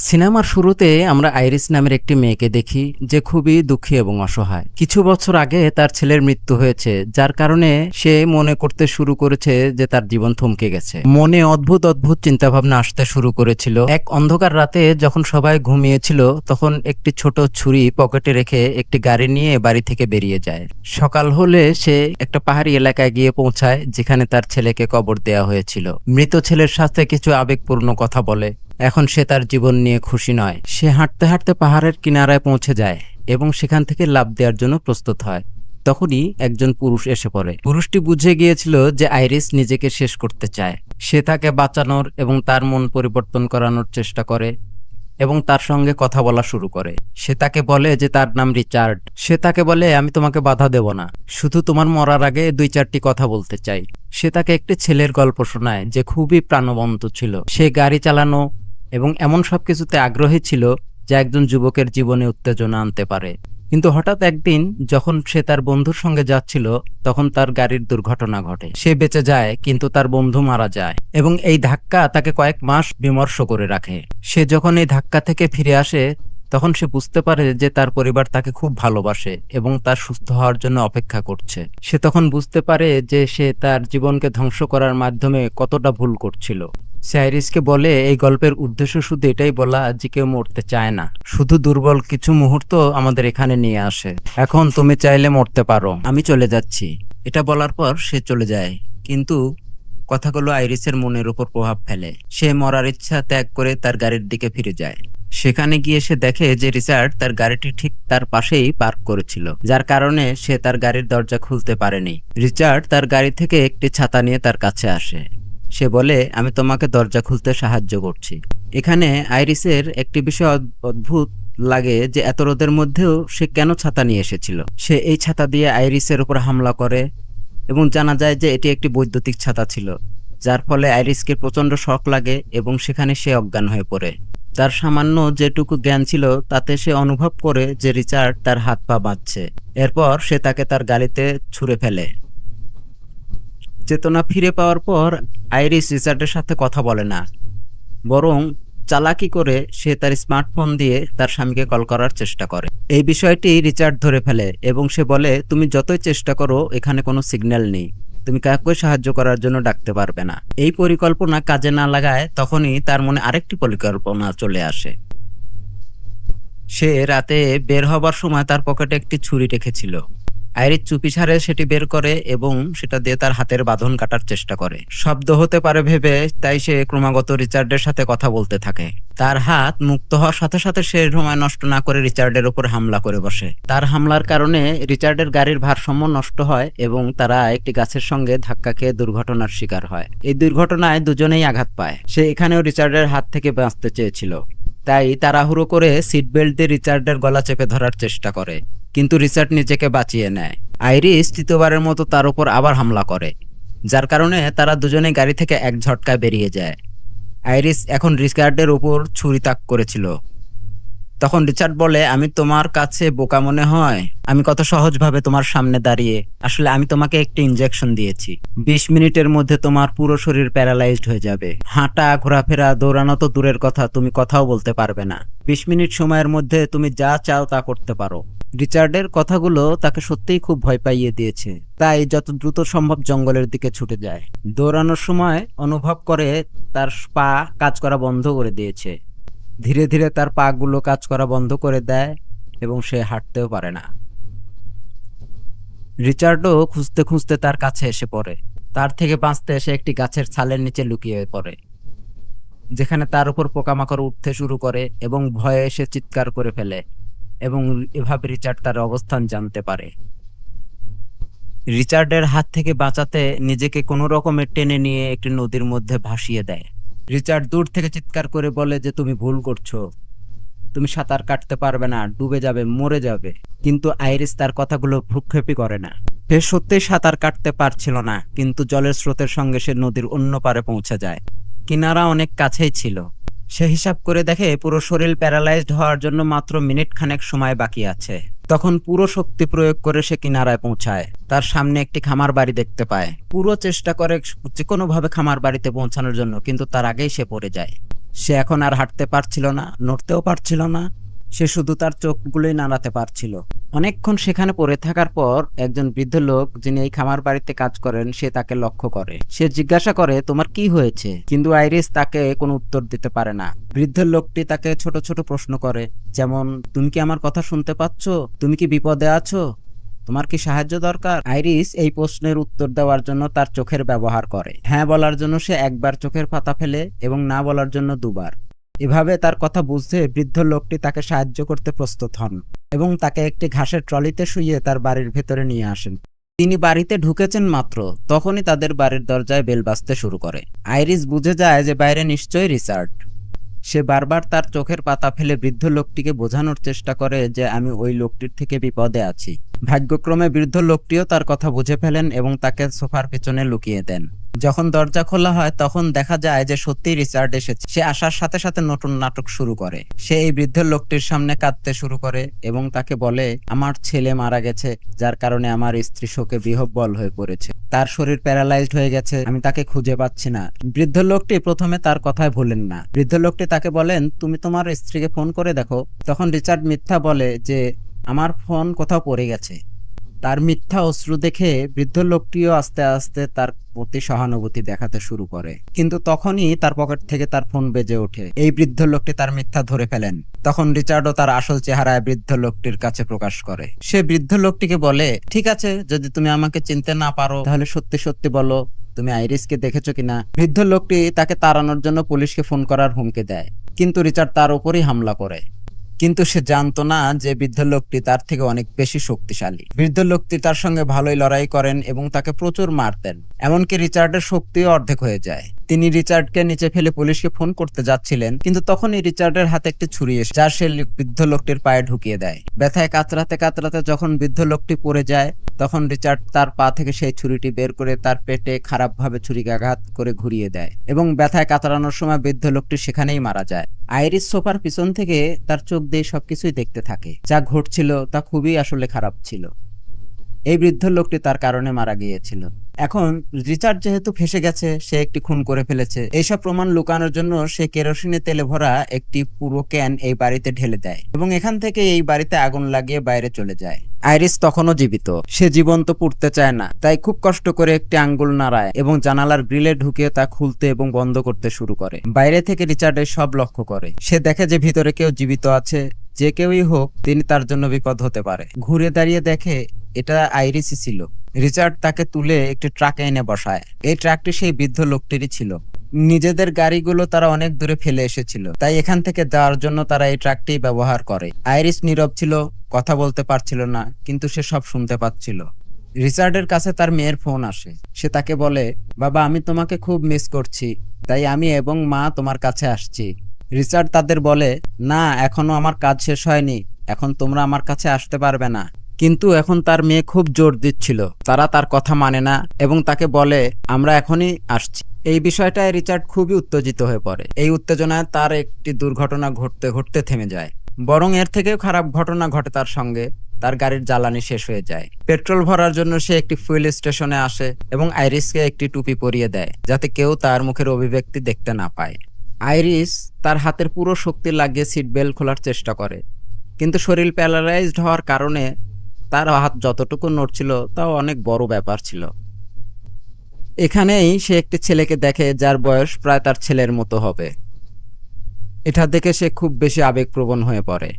সিনেমার শুরুতে আমরা আইরিস নামের একটি মেয়েকে দেখি যে খুবই দুঃখী এবং অসহায়। কিছু বছর আগে তার ছেলের মৃত্যু হয়েছে, যার কারণে সে মনে করতে শুরু করেছে যে তার জীবন থমকে গেছে। মনে অদ্ভুত অদ্ভুত চিন্তাভাবনা আসতে শুরু করেছিল। এক অন্ধকার রাতে যখন সবাই ঘুমিয়েছিল, তখন একটি ছোট ছুরি পকেটে রেখে একটি গাড়ি নিয়ে বাড়ি থেকে বেরিয়ে যায়। সকাল হলে সে একটা পাহাড়ি এলাকায় গিয়ে পৌঁছায়, যেখানে তার ছেলেকে কবর দেওয়া হয়েছিল। মৃত ছেলের সাথে কিছু আবেগপূর্ণ কথা বলে। এখন সে তার জীবন নিয়ে খুশি নয়। সে হাঁটতে হাঁটতে পাহাড়ের কিনারায় পৌঁছে যায় এবং সেখান থেকে লাফ দেওয়ার জন্য প্রস্তুত হয়। তখনই একজন পুরুষ এসে পড়ে। পুরুষটি বুঝে গিয়েছিল যে আইরিস নিজেকে শেষ করতে চায়। সে তাকে বাঁচানোর এবং তার মন পরিবর্তন করানোর চেষ্টা করে এবং তার সঙ্গে কথা বলা শুরু করে। সে তাকে বলে যে তার নাম রিচার্ড। সে তাকে বলে, আমি তোমাকে বাধা দেব না, শুধু তোমার মরার আগে 2-4টি কথা বলতে চাই। সে তাকে একটি ছেলের গল্প শোনায় যে খুবই প্রাণবন্ত ছিল। সে গাড়ি চালানো এবং এমন সবকিছুতে আগ্রহী ছিল যা একজন যুবকের জীবনে উত্তেজনা আনতে পারে। কিন্তু হঠাৎ একদিন যখন সে তার বন্ধুর সঙ্গে যাচ্ছিল, তখন তার গাড়ির দুর্ঘটনা ঘটে। সে বেঁচে যায়, কিন্তু তার বন্ধু মারা যায় এবং এই ধাক্কা তাকে কয়েক মাস বিমর্ষ করে রাখে। সে যখন এই ধাক্কা থেকে ফিরে আসে, তখন সে বুঝতে পারে যে তার পরিবার তাকে খুব ভালোবাসে এবং তার সুস্থ হওয়ার জন্য অপেক্ষা করছে। সে তখন বুঝতে পারে যে সে তার জীবনকে ধ্বংস করার মাধ্যমে কতটা ভুল করছিল। সে আইরিসকে বলে, এই গল্পের উদ্দেশ্য শুধু এটাই বলা যে কেউ মরতে চায় না, শুধু দুর্বল কিছু মুহূর্ত আমাদের এখানে নিয়ে আসে। এখন তুমি চাইলে মরতে পারো, আমি চলে যাচ্ছি। এটা বলার পর সে চলে যায়, কিন্তু কথাগুলো আইরিসের মনের উপর প্রভাব ফেলে। সে মরার ইচ্ছা ত্যাগ করে তার গাড়ির দিকে ফিরে যায়। সেখানে গিয়ে সে দেখে যে রিচার্ড তার গাড়িটি ঠিক তার পাশেই পার্ক করেছিল, যার কারণে সে তার গাড়ির দরজা খুলতে পারেনি। রিচার্ড তার গাড়ি থেকে একটি ছাতা নিয়ে তার কাছে আসে। সে বলে, আমি তোমাকে দরজা খুলতে সাহায্য করছি। এখানে আইরিসের একটি বিষয় অদ্ভুত লাগে যে এত রোদের মধ্যেও সে কেন ছাতা নিয়ে এসেছিল। সে এই ছাতা দিয়ে আইরিসের উপর হামলা করে এবং জানা যায় যে এটি একটি বৈদ্যুতিক ছাতা ছিল, যার ফলে আইরিসকে প্রচণ্ড শক লাগে এবং সেখানে সে অজ্ঞান হয়ে পড়ে। তার সামান্য যেটুকু জ্ঞান ছিল তাতে সে অনুভব করে যে রিচার্ড তার হাত পা বাঁধছে। এরপর সে তাকে তার গাড়িতে ছুঁড়ে ফেলে। চেতনা ফিরে পাওয়ার পর আইরিস রিচার্ডের সাথে কথা বলে না, বরং চালাকি করে সে তার স্মার্টফোন দিয়ে তার স্বামীকে কল করার চেষ্টা করে। এই বিষয়টি রিচার্ড ধরে ফেলে এবং সে বলে, তুমি যতই চেষ্টা করো এখানে কোনো সিগন্যাল নেই, তুমি কাউকে সাহায্য করার জন্য ডাকতে পারবে না। এই পরিকল্পনা কাজে না লাগায় তখনই তার মনে আরেকটি পরিকল্পনা চলে আসে। সে রাতে বের হবার সময় তার পকেটে একটি ছুরি রেখেছিল। আইরিস চুপিসারে সেটি বের করে এবং সেটা দিয়ে তার হাতের বাঁধন কাটার চেষ্টা করে। শব্দ হতে পারে ভেবে তাই সে ক্রমাগত রিচার্ডের সাথে কথা বলতে থাকে। তার হাত মুক্ত হওয়ার সাথে সাথে সে সময় নষ্ট না করে রিচার্ডের উপর হামলা করে বসে। তার হামলার কারণে রিচার্ডের গাড়ির ভারসাম্য নষ্ট হয় এবং তারা একটি গাছের সঙ্গে ধাক্কা খেয়ে দুর্ঘটনার শিকার হয়। এই দুর্ঘটনায় দুজনেই আঘাত পায়। সে এখানেও রিচার্ডের হাত থেকে বাঁচতে চেয়েছিল, তাই তাড়াহুড়ো করে সিট বেল্ট দিয়ে রিচার্ডের গলা চেপে ধরার চেষ্টা করে, কিন্তু রিচার্ড নিজেকে বাঁচিয়ে নেয়। আইরিস তৃতীয়বারের মতো তার উপর আবার হামলা করে, যার কারণে তারা দুজনে গাড়ি থেকে এক ঝটকায় বেরিয়ে যায়। আইরিস এখন রিচার্ডের উপর ছুরি তাক করেছিল। তখন রিচার্ড বলে, আমি তোমার কাছে বোকা মনে হয়? আমি কত সহজভাবে তোমার সামনে দাঁড়িয়ে, আসলে আমি তোমাকে একটি ইনজেকশন দিয়েছি। 20 মিনিটের মধ্যে তোমার পুরো শরীর প্যারালাইজড হয়ে যাবে। হাঁটা, ঘোরাফেরা, দৌড়ানো তো দূরের কথা, তুমি কথাও বলতে পারবে না। 20 মিনিট সময়ের মধ্যে তুমি যা চাও তা করতে পারো। রিচার্ডের কথাগুলো তাকে সত্যিই খুব ভয় পাইয়ে দিয়েছে, তাই যত দ্রুত সম্ভব জঙ্গলের দিকে ছুটে যায়। দৌড়ানোর সময় অনুভব করে তার পা কাজ করা বন্ধ করে দিয়েছে। ধীরে ধীরে তার পা গুলো কাজ করা বন্ধ করে দেয় এবং সে হাঁটতেও পারে না। রিচার্ডও খুঁজতে খুঁজতে তার কাছে এসে পড়ে। তার থেকে বাঁচতে সে একটি গাছের ছালের নিচে লুকিয়ে পড়ে, যেখানে তার উপর পোকামাকড় উঠতে শুরু করে এবং ভয়ে সে চিৎকার করে ফেলে এবং এভাবে রিচার্ড তার অবস্থান জানতে পারে। রিচার্ডের হাত থেকে বাঁচাতে নিজেকে কোনো রকমের টেনে নিয়ে একটি নদীর মধ্যে ভাসিয়ে দেয়। রিচার্ড দূর থেকে চিৎকার করে বলে যে তুমি ভুল করছো, তুমি সাঁতার কাটতে পারবে না, ডুবে যাবে, মরে যাবে। কিন্তু আইরিস তার কথাগুলো ভ্রুক্ষেপই করে না। সে সত্যিই সাঁতার কাটতে পারছিল না, কিন্তু জলের স্রোতের সঙ্গে সে নদীর অন্য পারে পৌঁছে যায়। কিনারা অনেক কাছেই ছিল। সে হিসাব করে দেখে পুরো শরীর প্যারালাইজড হওয়ার জন্য মাত্র মিনিট খানেক সময় বাকি আছে। তখন পুরো শক্তি প্রয়োগ করে সে কিনারায় পৌঁছায়। তার সামনে একটি খামার বাড়ি দেখতে পায়। পুরো চেষ্টা করে যে কোনোভাবে খামার বাড়িতে পৌঁছানোর জন্য, কিন্তু তার আগেই সে পড়ে যায়। সে এখন আর হাঁটতে পারছিল না, নড়তেও পারছিল না, সে শুধু তার চোখগুলোই নাড়াতে পারছিল। অনেকক্ষণ সেখানে পড়ে থাকার পর একজন বৃদ্ধ লোক যিনি এই খামার বাড়িতে কাজ করেন সে তাকে লক্ষ্য করে। সে জিজ্ঞাসা করে, তোমার কি হয়েছে? কিন্তু আইরিস তাকে কোনো উত্তর দিতে পারে না। বৃদ্ধ লোকটি তাকে ছোট ছোট প্রশ্ন করে, যেমন, তুমি কি আমার কথা শুনতে পাচ্ছ? তুমি কি বিপদে আছো? তোমার কি সাহায্য দরকার? আইরিস এই প্রশ্নের উত্তর দেওয়ার জন্য তার চোখের ব্যবহার করে। হ্যাঁ বলার জন্য সে একবার চোখের পাতা ফেলে এবং না বলার জন্য দুবার। এভাবে তার কথা বুঝতে বৃদ্ধ লোকটি তাকে সাহায্য করতে প্রস্তুত হন এবং তাকে একটি ঘাসের ট্রলিতে শুইয়ে তার বাড়ির ভেতরে নিয়ে আসেন। তিনি বাড়িতে ঢুকেছেন মাত্র তখনই তাদের বাড়ির দরজায় বেল বাজতে শুরু করে। আইরিস বুঝে যায় যে বাইরে নিশ্চয়ই রিচার্ড। সে বারবার তার চোখের পাতা ফেলে বৃদ্ধ লোকটিকে বোঝানোর চেষ্টা করে যে আমি ওই লোকটির থেকে বিপদে আছি। ভাগ্যক্রমে বৃদ্ধ লোকটিও তার কথা বুঝে ফেলেন এবং তাকে সোফার পেছনে লুকিয়ে দেন। যখন দরজা খোলা হয় তখন দেখা যায় যে সত্যিই রিচার্ড এসেছে। সে আসার সাথে সাথে নতুন নাটক শুরু করে। সে এই বৃদ্ধ লোকটির সামনে কাঁদতে শুরু করে এবং তাকে বলে, আমার ছেলে মারা গেছে, যার কারণে আমার স্ত্রী শোকে বিহ্বল হয়ে পড়েছে। তার শরীর প্যারালাইজড হয়ে গেছে, আমি তাকে খুঁজে পাচ্ছি না। বৃদ্ধ লোকটি প্রথমে তার কথায় ভুলেন না। বৃদ্ধ লোকটি তাকে বলেন, তুমি তোমার স্ত্রীকে ফোন করে দেখো। তখন রিচার্ড মিথ্যা বলে যে আমার ফোন কোথাও পড়ে গেছে। তার মিথ্যা অশ্রু দেখে বৃদ্ধ লোকটিও আস্তে আস্তে তার প্রতি সহানুভূতি দেখাতে শুরু করে। কিন্তু তখনই তার পকেট থেকে তার ফোন বেজে ওঠে। এই বৃদ্ধ লোকটি তার মিথ্যা ধরে ফেলেন। তখন রিচার্ডও তার আসল চেহারায় বৃদ্ধ লোকটির কাছে প্রকাশ করে। সে বৃদ্ধ লোকটিকে বলে, ঠিক আছে, যদি তুমি আমাকে চিনতে না পারো তাহলে সত্যি সত্যি বলো তুমি আইরিসকে দেখেছো কিনা। বৃদ্ধ লোকটি তাকে তাড়ানোর জন্য পুলিশকে ফোন করার হুমকি দেয়, কিন্তু রিচার্ড তার উপরই হামলা করে। কিন্তু সে জানতো না যে বৃদ্ধ লোকটি তার থেকে অনেক বেশি শক্তিশালী। বৃদ্ধ লোকটি তার সঙ্গে ভালোই লড়াই করেন এবং তাকে প্রচুর মারতেন। এমনকি রিচার্ডের শক্তিও অর্ধেক হয়ে যায়। তিনি রিচার্ডকে নিচে ফেলে পুলিশকে ফোন করতে যাচ্ছিলেন, কিন্তু তখনই রিচার্ডের হাতে একটি ছুরি এসে যা সে বৃদ্ধ লোকটির পায়ে ঢুকিয়ে দেয়। ব্যথায় কাতরাতে কাতরাতে যখন বৃদ্ধ লোকটি পড়ে যায় তখন রিচার্ড তার পা থেকে সেই ছুরিটি বের করে তার পেটে খারাপভাবে ছুরিকাঘাত করে ঘুরিয়ে দেয় এবং ব্যথায় কাতরানোর সময় বৃদ্ধ লোকটি সেখানেই মারা যায়। আইরিস সোফার পিছন থেকে তার চোখ দিয়ে সবকিছুই দেখতে থাকে। যা ঘটছিল তা খুবই আসলে খারাপ ছিল। এই বৃদ্ধ লোকটি তার কারণে মারা গিয়েছিল। এখন রিচার্ড যেহেতু ফেসে গেছে, সে একটি খুন করে ফেলেছে। এইসব প্রমাণ লুকানোর জন্য সে কেরোসিনে তেলে ভরা একটি পুরো ক্যান এই বাড়িতে ঢেলে দেয় এবং এখান থেকে এই বাড়িতে আগুন লাগিয়ে বাইরে চলে যায়। আইরিস তখনও জীবিত। সে জীবন্ত পুড়তে চায় না, তাই খুব কষ্ট করে একটি আঙ্গুল নাড়ায় এবং জানালার গ্রিলে ঢুকিয়ে তা খুলতে এবং বন্ধ করতে শুরু করে। বাইরে থেকে রিচার্ডের সব লক্ষ্য করে। সে দেখে যে ভিতরে কেউ জীবিত আছে। যে কেউই হোক, তিনি তার জন্য বিপদ হতে পারে। ঘুরে দাঁড়িয়ে দেখে এটা আইরিসই ছিল। রিচার্ড তাকে তুলে একটি ট্রাকে এনে বসায়। এই ট্রাকটি সেই বৃদ্ধ লোকটিরই ছিল। নিজেদের গাড়িগুলো তারা অনেক দূরে ফেলে এসেছিল, তাই এখান থেকে যাওয়ার জন্য তারা এই ট্রাকটি ব্যবহার করে। আইরিস নীরব ছিল, কথা বলতে পারছিল না, কিন্তু সে সব শুনতে পাচ্ছিল। রিচার্ডের কাছে তার মেয়ের ফোন আসে। সে তাকে বলে, বাবা, আমি তোমাকে খুব মিস করছি, তাই আমি এবং মা তোমার কাছে আসছি। রিচার্ড তাদের বলে, না, এখনো আমার কাজ শেষ হয়নি, এখন তোমরা আমার কাছে আসতে পারবে না। কিন্তু এখন তার মেয়ে খুব জোর দিচ্ছিল। তারা তার কথা মানে না এবং তাকে বলে, আমরা এখনই আসছি। এই বিষয়টায় রিচার্ড খুবই উত্তেজিত হয়ে পড়ে। এই উত্তেজনায় তার একটি দুর্ঘটনা ঘটতে ঘটতে থেমে যায়। বরং এর থেকেও খারাপ ঘটনা ঘটে তার সঙ্গে। তার গাড়ির জ্বালানি শেষ হয়ে যায়। পেট্রোল ভরার জন্য সে একটি ফুয়েল স্টেশনে আসে এবং আইরিসকে একটি টুপি পরিয়ে দেয়, যাতে কেউ তার মুখের অভিব্যক্তি দেখতে না পায়। আইরিস তার হাতের পুরো শক্তি লাগিয়ে সিট বেল্ট খোলার চেষ্টা করে, কিন্তু শরীর প্যারালাইজড হওয়ার কারণে তার হাত যতটুকু নড়ছিল তাও অনেক বড় ব্যাপার ছিল। এখানেই সে একটি ছেলেকে দেখে যার বয়স প্রায় তার ছেলের মতো হবে। এটা দেখে সে খুব বেশি আবেগপ্রবণ হয়ে পড়ে।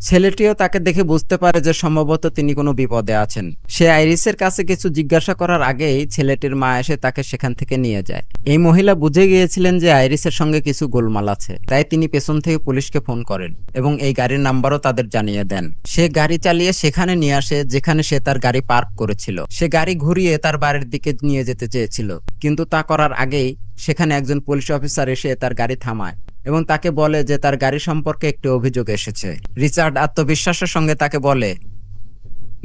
ছেলেটিও তাকে দেখে বুঝতে পারে যে সম্ভবত তিনি কোনো বিপদে আছেন। সে আইরিসের কাছে কিছু জিজ্ঞাসা করার আগেই ছেলেটির মা এসে তাকে সেখান থেকে নিয়ে যায়। এই মহিলা বুঝে গিয়েছিলেন যে আইরিসের সঙ্গে কিছু গোলমাল আছে, তাই তিনি পেছন থেকে পুলিশকে ফোন করেন এবং এই গাড়ির নাম্বারও তাদের জানিয়ে দেন। সে গাড়ি চালিয়ে সেখানে নিয়ে আসে যেখানে সে তার গাড়ি পার্ক করেছিল। সে গাড়ি ঘুরিয়ে তার বাড়ির দিকে নিয়ে যেতে চেয়েছিল, কিন্তু তা করার আগেই সেখানে একজন পুলিশ অফিসার এসে তার গাড়ি থামায় এবং তাকে বলে যে তার গাড়ি সম্পর্কে একটি অভিযোগ এসেছে। রিচার্ড আত্মবিশ্বাসের সঙ্গে তাকে বলে,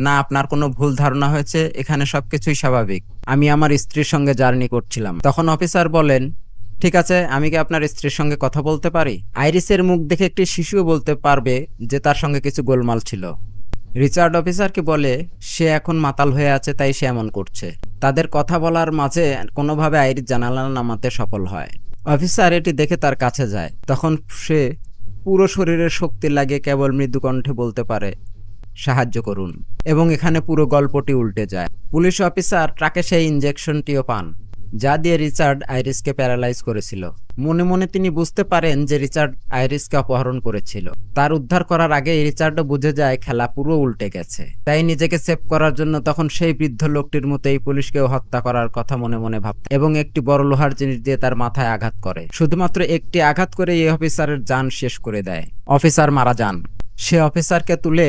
না, আপনার কোনো ভুল ধারণা হয়েছে, এখানে সবকিছুই স্বাভাবিক, আমি আমার স্ত্রীর সঙ্গে জার্নি করছিলাম। তখন অফিসার বলেন, ঠিক আছে, আমি কি আপনার স্ত্রীর সঙ্গে কথা বলতে পারি? আইরিসের মুখ দেখে একটি শিশুও বলতে পারবে যে তার সঙ্গে কিছু গোলমাল ছিল। রিচার্ড অফিসারকে বলে সে এখন মাতাল হয়ে আছে, তাই সে এমন করছে। তাদের কথা বলার মাঝে কোনোভাবে আইরিস জানালা নামাতে সফল হয়। অফিসার এটি দেখে তার কাছে যায়। তখন সে পুরো শরীরের শক্তি লাগিয়ে কেবল মৃদু কণ্ঠে বলতে পারে, সাহায্য করুন। এবং এখানে পুরো গল্পটি উল্টে যায়। পুলিশ অফিসার ট্রাকে সেই ইনজেকশনটিও পান, যা দিয়ে রিচার্ড আইরিসকে প্যারালাইজ করেছিল। মনে মনে তিনি বুঝতে পারেন যে রিচার্ড আইরিসকে অপহরণ করেছিল। তার উদ্ধার করার আগে রিচার্ডও বুঝে যায় খেলা পুরো উল্টে গেছে। তাই নিজেকে সেভ করার জন্য তখন সেই বৃদ্ধ লোকটির মতো এই পুলিশকেও হত্যা করার কথা মনে মনে ভাবতে এবং একটি বড় লোহার জিনিস দিয়ে তার মাথায় আঘাত করে। শুধুমাত্র একটি আঘাত করে এই অফিসারের জান শেষ করে দেয়। অফিসার মারা যান। সে অফিসারকে তুলে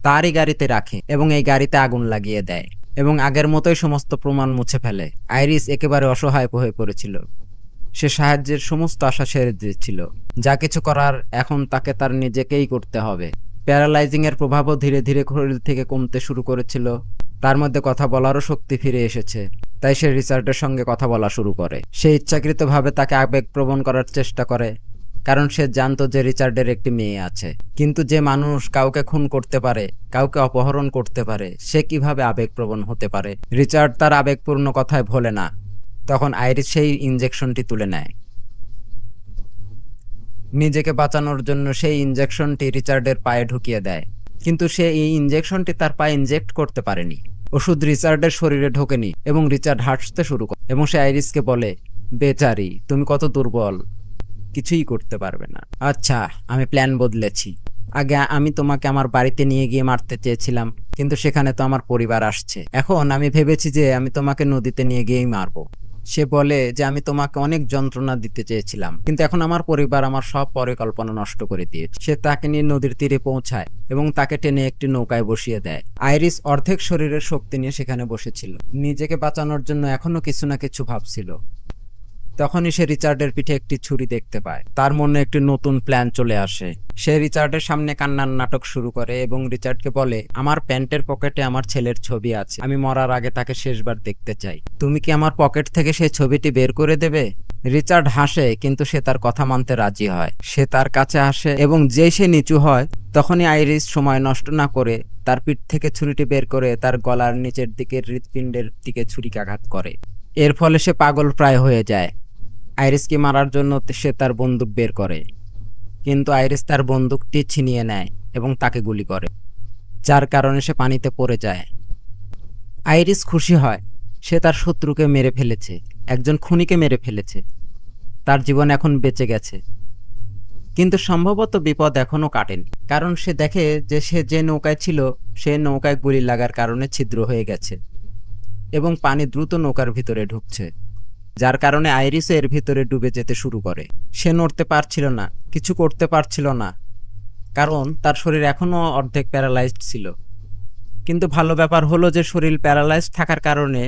তারই গাড়িতে রাখে এবং এই গাড়িতে আগুন লাগিয়ে দেয় এবং আগের মতোই সমস্ত প্রমাণ মুছে ফেলে। আইরিস একেবারে অসহায় হয়ে পড়েছিল। সে সাহায্যের সমস্ত আশা ছেড়ে দিয়েছিল। যা কিছু করার এখন তাকে তার নিজেকেই করতে হবে। প্যারালাইজিং এর প্রভাবও ধীরে ধীরে শরীর থেকে কমতে শুরু করেছিল। তার মধ্যে কথা বলারও শক্তি ফিরে এসেছে। তাই সে রিচার্ডের সঙ্গে কথা বলা শুরু করে। সে ইচ্ছাকৃতভাবে তাকে আবেগপ্রবণ করার চেষ্টা করে, কারণ সে জানতো যে রিচার্ডের একটি মেয়ে আছে। কিন্তু যে মানুষ কাউকে খুন করতে পারে, কাউকে অপহরণ করতে পারে, সে কিভাবে আবেগপ্রবণ হতে পারে? রিচার্ড তার আবেগপূর্ণ কথায় ভোলে না। তখন আইরিস সেই ইনজেকশনটি তুলে নেয়। নিজেকে বাঁচানোর জন্য সেই ইনজেকশনটি রিচার্ডের পায়ে ঢুকিয়ে দেয়। কিন্তু সে এই ইনজেকশনটি তার পায়ে ইনজেক্ট করতে পারেনি। ওষুধ রিচার্ডের শরীরে ঢোকেনি এবং রিচার্ড হাসতে শুরু করে এবং সে আইরিসকে বলে, বেচারি, তুমি কত দুর্বল, কিছুই করতে পারবে না। আচ্ছা, আমি প্ল্যান বদলেছি। আগে আমি তোমাকে আমার বাড়িতে নিয়ে গিয়ে মারতে চেয়েছিলাম, কিন্তু সেখানে তো আমার পরিবার আসছে। এখন আমি ভেবেছি যে আমি তোমাকে নদীতে নিয়ে গিয়েই মারবো। সে বলে যে আমি তোমাকে অনেক যন্ত্রণা দিতে চেয়েছিলাম, কিন্তু এখন আমার পরিবার আমার সব পরিকল্পনা নষ্ট করে দিয়েছে। সে তাকে নিয়ে নদীর তীরে পৌঁছায় এবং তাকে টেনে একটি নৌকায় বসিয়ে দেয়। আইরিস অর্ধেক শরীরের শক্তি নিয়ে সেখানে বসেছিল। নিজেকে বাঁচানোর জন্য এখনো কিছু না কিছু ভাবছিল। তখনই সে রিচার্ডের পিঠে একটি ছুরি দেখতে পায়। তার মনে একটি নতুন প্ল্যান চলে আসে। সে রিচার্ডের সামনে কান্নার নাটক শুরু করে এবং রিচার্ডকে বলে, আমার প্যান্টের পকেটে আমার ছেলের ছবি আছে। আমি মরার আগে তাকে শেষবার দেখতে চাই। তুমি কি আমার পকেট থেকে সেই ছবিটি বের করে দেবে? রিচার্ড হাসে, কিন্তু সে তার কথা মানতে রাজি হয়। সে তার কাছে আসে এবং যেই সে নিচু হয়, তখনই আইরিস সময় নষ্ট না করে তার পিঠ থেকে ছুরিটি বের করে তার গলার নিচের দিকের হৃৎপিণ্ডের দিকে ছুরিকাঘাত করে। এর ফলে সে পাগল প্রায় হয়ে যায়। আইরিসকে মারার জন্য সে তার বন্দুক বের করে, কিন্তু আইরিস তার বন্দুকটি ছিনিয়ে নেয় এবং তাকে গুলি করে, যার কারণে সে পানিতে পড়ে যায়। আইরিস খুশি হয়, সে তার শত্রুকে মেরে ফেলেছে, একজন খুনিকে মেরে ফেলেছে। তার জীবন এখন বেঁচে গেছে। কিন্তু সম্ভবত বিপদ এখনো কাটেনি, কারণ সে দেখে যে সে যে নৌকায় ছিল সে নৌকায় গুলি লাগার কারণে ছিদ্র হয়ে গেছে এবং পানি দ্রুত নৌকার ভিতরে ঢুকছে, যার কারণে আইরিসও এর ভিতরে ডুবে যেতে শুরু করে। সে নড়তে পারছিল না, কিছু করতে পারছিল না, কারণ তার শরীর এখনো অর্ধেক প্যারালাইজড ছিল। কিন্তু ভালো ব্যাপার হলো যে শরীর প্যারালাইজড থাকার কারণে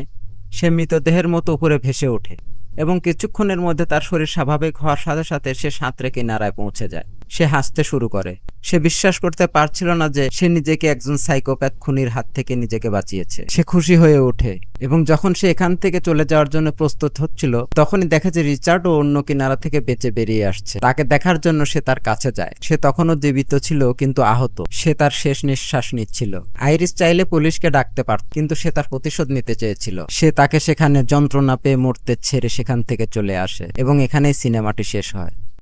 সে মৃতদেহের মতো উপরে ভেসে ওঠে এবং কিছুক্ষণের মধ্যে তার শরীর স্বাভাবিক হওয়ার সাথে সাথে সে সাঁতরে কিনারায় পৌঁছে যায়। সে হাসতে শুরু করে। সে বিশ্বাস করতে পারছিল না যে সে নিজেকে একজন সাইকোপ্যাথ খুনির হাত থেকে নিজেকে বাঁচিয়েছে। সে খুশি হয়ে ওঠে এবং যখন সে এখান থেকে চলে যাওয়ার জন্য প্রস্তুত হচ্ছিল, তখনই দেখে যে রিচার্ডও অন্য কিনারা থেকে বেঁচে বেরিয়ে আসছে। তাকে দেখার জন্য সে তার কাছে যায়। সে তখনও জীবিত ছিল, কিন্তু আহত। সে তার শেষ নিঃশ্বাস নিচ্ছিল। আইরিস চাইলে পুলিশকে ডাকতে পারত, কিন্তু সে তার প্রতিশোধ নিতে চেয়েছিল। সে তাকে সেখানে যন্ত্রণা পেয়ে মরতে ছেড়ে সেখান থেকে চলে আসে এবং এখানেই সিনেমাটি শেষ হয়।